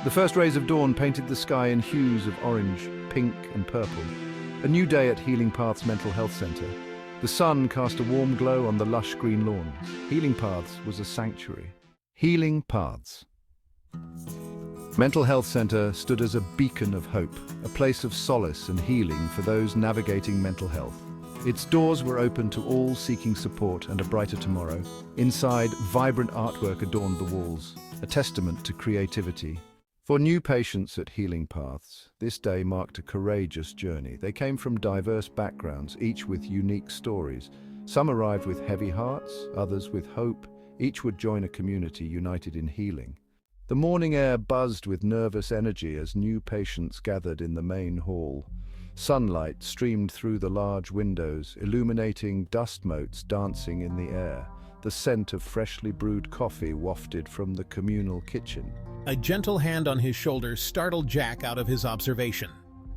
The first rays of dawn painted the sky in hues of orange, pink and purple. A new day at Healing Paths Mental Health Centre. The sun cast a warm glow on the lush green lawns. Healing Paths was a sanctuary. Healing Paths. Mental Health Centre stood as a beacon of hope, a place of solace and healing for those navigating mental health. Its doors were open to all seeking support and a brighter tomorrow. Inside, vibrant artwork adorned the walls, a testament to creativity. For new patients at Healing Paths, this day marked a courageous journey. They came from diverse backgrounds, each with unique stories. Some arrived with heavy hearts, others with hope. Each would join a community united in healing. The morning air buzzed with nervous energy as new patients gathered in the main hall. Sunlight streamed through the large windows, illuminating dust motes dancing in the air. The scent of freshly brewed coffee wafted from the communal kitchen. A gentle hand on his shoulder startled Jack out of his observation.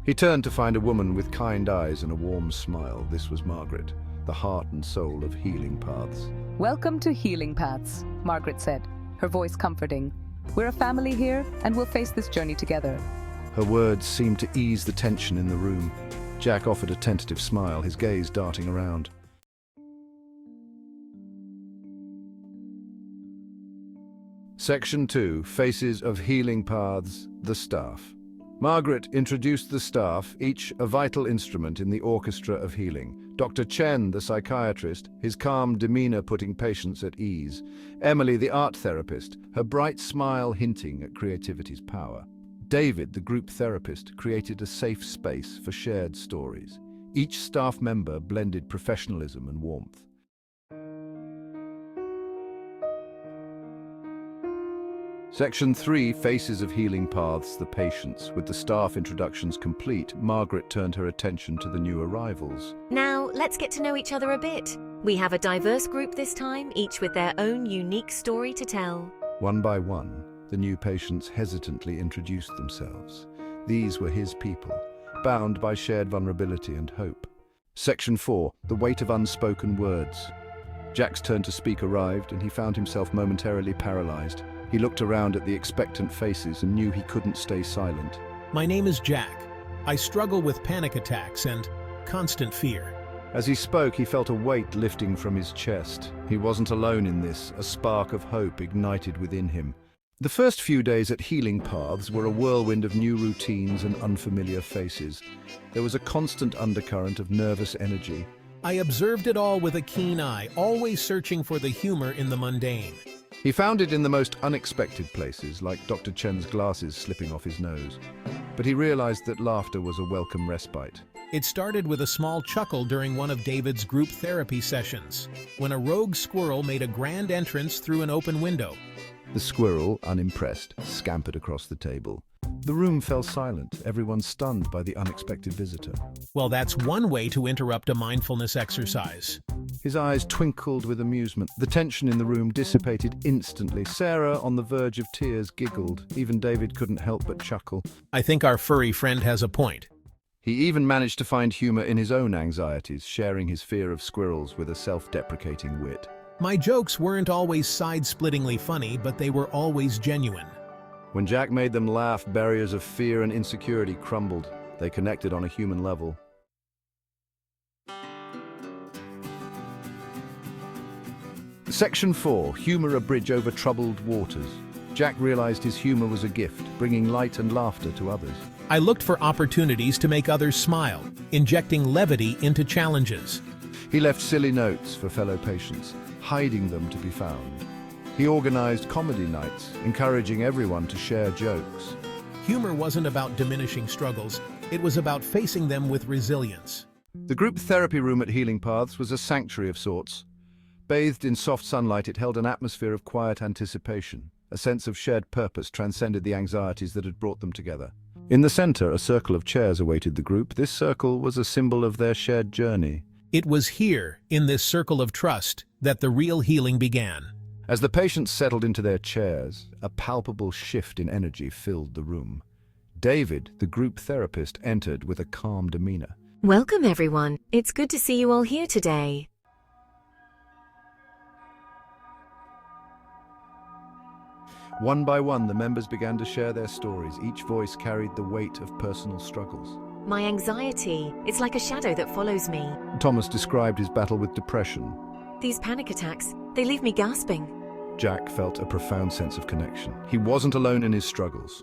He turned to find a woman with kind eyes and a warm smile. This was Margaret, the heart and soul of Healing Paths. "Welcome to Healing Paths," Margaret said, her voice comforting. "We're a family here, and we'll face this journey together." Her words seemed to ease the tension in the room. Jack offered a tentative smile, his gaze darting around. Section 2, Faces of Healing Paths, the staff. Margaret introduced the staff, each a vital instrument in the orchestra of healing. Dr. Chen, the psychiatrist, his calm demeanor putting patients at ease. Emily, the art therapist, her bright smile hinting at creativity's power. David, the group therapist, created a safe space for shared stories. Each staff member blended professionalism and warmth. Section 3, Faces of Healing Paths, the patients. With the staff introductions complete, Margaret turned her attention to the new arrivals. Now, let's get to know each other a bit. We have a diverse group this time, each with their own unique story to tell. One by one, the new patients hesitantly introduced themselves. These were his people, bound by shared vulnerability and hope. Section 4, The Weight of Unspoken Words. Jack's turn to speak arrived, and he found himself momentarily paralyzed. He looked around at the expectant faces and knew he couldn't stay silent. My name is Jack. I struggle with panic attacks and constant fear. As he spoke, he felt a weight lifting from his chest. He wasn't alone in this, a spark of hope ignited within him. The first few days at Healing Paths were a whirlwind of new routines and unfamiliar faces. There was a constant undercurrent of nervous energy. I observed it all with a keen eye, always searching for the humor in the mundane. He found it in the most unexpected places, like Dr. Chen's glasses slipping off his nose. But he realized that laughter was a welcome respite. It started with a small chuckle during one of David's group therapy sessions, when a rogue squirrel made a grand entrance through an open window. The squirrel, unimpressed, scampered across the table. The room fell silent, everyone stunned by the unexpected visitor. Well, that's one way to interrupt a mindfulness exercise. His eyes twinkled with amusement. The tension in the room dissipated instantly. Sarah, on the verge of tears, giggled. Even David couldn't help but chuckle. I think our furry friend has a point. He even managed to find humor in his own anxieties, sharing his fear of squirrels with a self-deprecating wit. My jokes weren't always side-splittingly funny, but they were always genuine. When Jack made them laugh, barriers of fear and insecurity crumbled. They connected on a human level. Section 4, Humor a Bridge over Troubled Waters. Jack realized his humor was a gift, bringing light and laughter to others. I looked for opportunities to make others smile, injecting levity into challenges. He left silly notes for fellow patients, hiding them to be found. He organized comedy nights, encouraging everyone to share jokes. Humor wasn't about diminishing struggles, it was about facing them with resilience. The group therapy room at Healing Paths was a sanctuary of sorts. Bathed in soft sunlight, it held an atmosphere of quiet anticipation. A sense of shared purpose transcended the anxieties that had brought them together. In the center, a circle of chairs awaited the group. This circle was a symbol of their shared journey. It was here, in this circle of trust, that the real healing began. As the patients settled into their chairs, a palpable shift in energy filled the room. David, the group therapist, entered with a calm demeanor. Welcome, everyone. It's good to see you all here today. One by one, the members began to share their stories. Each voice carried the weight of personal struggles. My anxiety, it's like a shadow that follows me. Thomas described his battle with depression. These panic attacks, they leave me gasping. Jack felt a profound sense of connection. He wasn't alone in his struggles.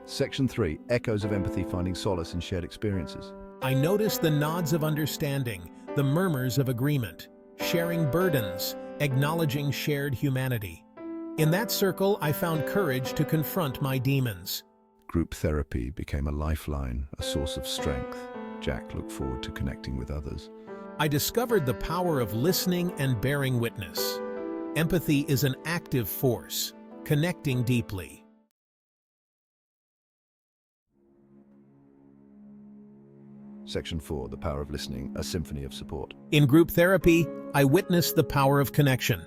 Section 3. Echoes of empathy, finding solace in shared experiences. I noticed the nods of understanding, the murmurs of agreement, sharing burdens, acknowledging shared humanity. In that circle, I found courage to confront my demons. Group therapy became a lifeline, a source of strength. Jack looked forward to connecting with others. I discovered the power of listening and bearing witness. Empathy is an active force, connecting deeply. Section 4. The power of listening, a symphony of support. In group therapy, I witnessed the power of connection.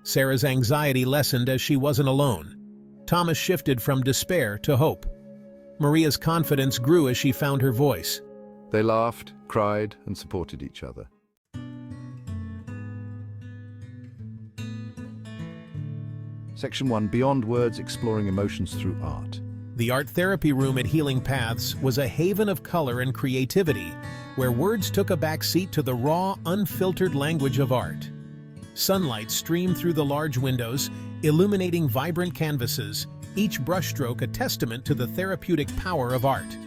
Sarah's anxiety lessened as she wasn't alone. Thomas shifted from despair to hope. Maria's confidence grew as she found her voice. They laughed, cried, and supported each other. Section 1. Beyond words, exploring emotions through art. The art therapy room at Healing Paths was a haven of color and creativity, where words took a back seat to the raw, unfiltered language of art. Sunlight streamed through the large windows, illuminating vibrant canvases, each brushstroke a testament to the therapeutic power of art.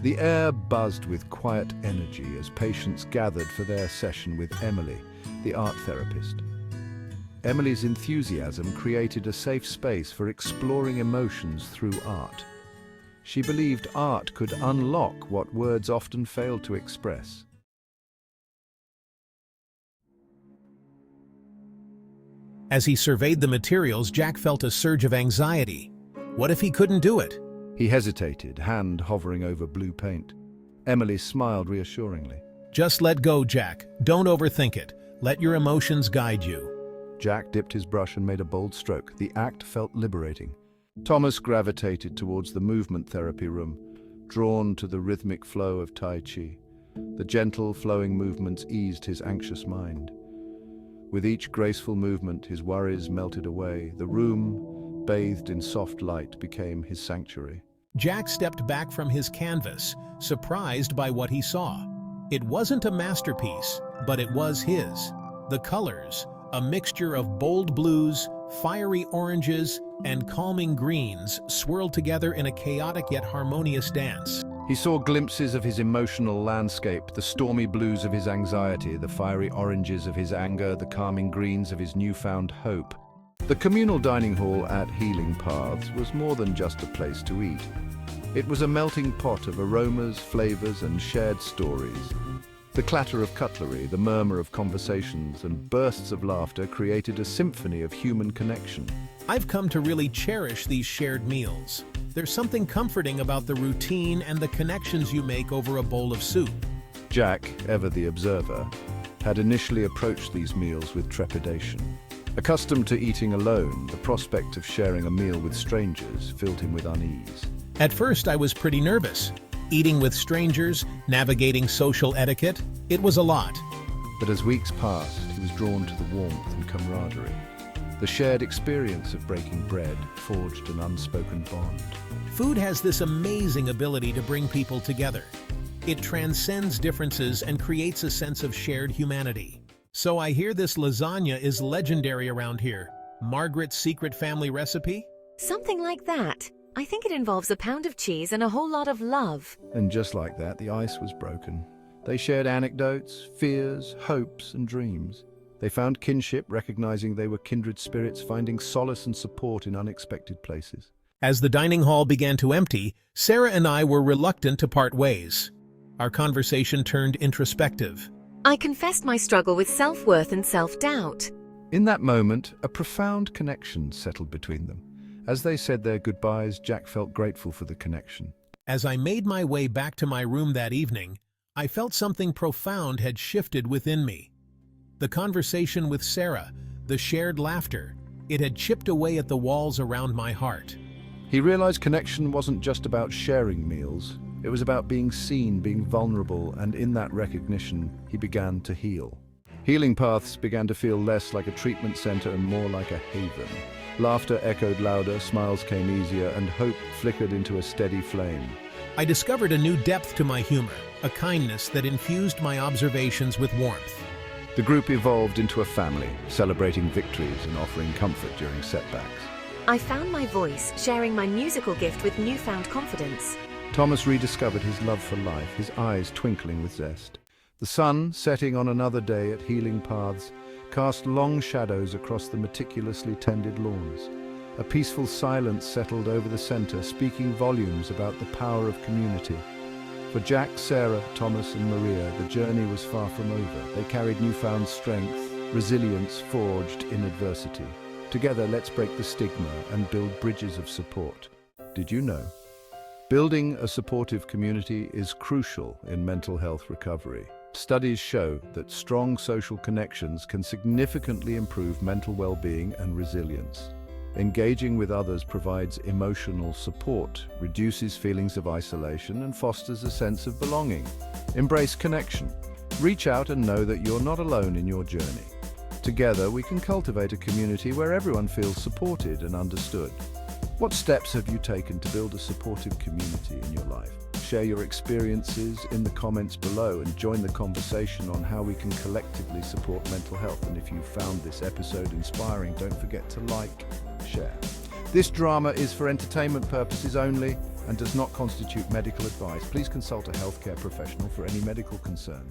The air buzzed with quiet energy as patients gathered for their session with Emily, the art therapist. Emily's enthusiasm created a safe space for exploring emotions through art. She believed art could unlock what words often fail to express. As he surveyed the materials, Jack felt a surge of anxiety. What if he couldn't do it? He hesitated, hand hovering over blue paint. Emily smiled reassuringly. Just let go, Jack. Don't overthink it. Let your emotions guide you. Jack dipped his brush and made a bold stroke. The act felt liberating. Thomas gravitated towards the movement therapy room, drawn to the rhythmic flow of Tai Chi. The gentle, flowing movements eased his anxious mind. With each graceful movement, his worries melted away. The room, bathed in soft light, became his sanctuary. Jack stepped back from his canvas, surprised by what he saw. It wasn't a masterpiece, but it was his. The colors, a mixture of bold blues, fiery oranges, and calming greens, swirled together in a chaotic yet harmonious dance. He saw glimpses of his emotional landscape, the stormy blues of his anxiety, the fiery oranges of his anger, the calming greens of his newfound hope. The communal dining hall at Healing Paths was more than just a place to eat. It was a melting pot of aromas, flavors, and shared stories. The clatter of cutlery, the murmur of conversations, and bursts of laughter created a symphony of human connection. I've come to really cherish these shared meals. There's something comforting about the routine and the connections you make over a bowl of soup. Jack, ever the observer, had initially approached these meals with trepidation. Accustomed to eating alone, the prospect of sharing a meal with strangers filled him with unease. At first, I was pretty nervous. Eating with strangers, navigating social etiquette, it was a lot. But as weeks passed, he was drawn to the warmth and camaraderie. The shared experience of breaking bread forged an unspoken bond. Food has this amazing ability to bring people together. It transcends differences and creates a sense of shared humanity. So I hear this lasagna is legendary around here. Margaret's secret family recipe? Something like that. I think it involves a pound of cheese and a whole lot of love. And just like that, the ice was broken. They shared anecdotes, fears, hopes, and dreams. They found kinship, recognizing they were kindred spirits, finding solace and support in unexpected places. As the dining hall began to empty, Sarah and I were reluctant to part ways. Our conversation turned introspective. I confessed my struggle with self-worth and self-doubt. In that moment, a profound connection settled between them. As they said their goodbyes, Jack felt grateful for the connection. As I made my way back to my room that evening, I felt something profound had shifted within me. The conversation with Sarah, the shared laughter, it had chipped away at the walls around my heart. He realized connection wasn't just about sharing meals. It was about being seen, being vulnerable, and in that recognition, he began to heal. Healing Paths began to feel less like a treatment center and more like a haven. Laughter echoed louder, smiles came easier, and hope flickered into a steady flame. I discovered a new depth to my humor, a kindness that infused my observations with warmth. The group evolved into a family, celebrating victories and offering comfort during setbacks. I found my voice, sharing my musical gift with newfound confidence. Thomas rediscovered his love for life, his eyes twinkling with zest. The sun, setting on another day at Healing Paths, cast long shadows across the meticulously tended lawns. A peaceful silence settled over the center, speaking volumes about the power of community. For Jack, Sarah, Thomas, and Maria, the journey was far from over. They carried newfound strength, resilience forged in adversity. Together, let's break the stigma and build bridges of support. Did you know? Building a supportive community is crucial in mental health recovery. Studies show that strong social connections can significantly improve mental well-being and resilience. Engaging with others provides emotional support, reduces feelings of isolation, and fosters a sense of belonging. Embrace connection. Reach out and know that you're not alone in your journey. Together, we can cultivate a community where everyone feels supported and understood. What steps have you taken to build a supportive community in your life? Share your experiences in the comments below and join the conversation on how we can collectively support mental health. And if you found this episode inspiring, don't forget to like, share. This drama is for entertainment purposes only and does not constitute medical advice. Please consult a healthcare professional for any medical concern.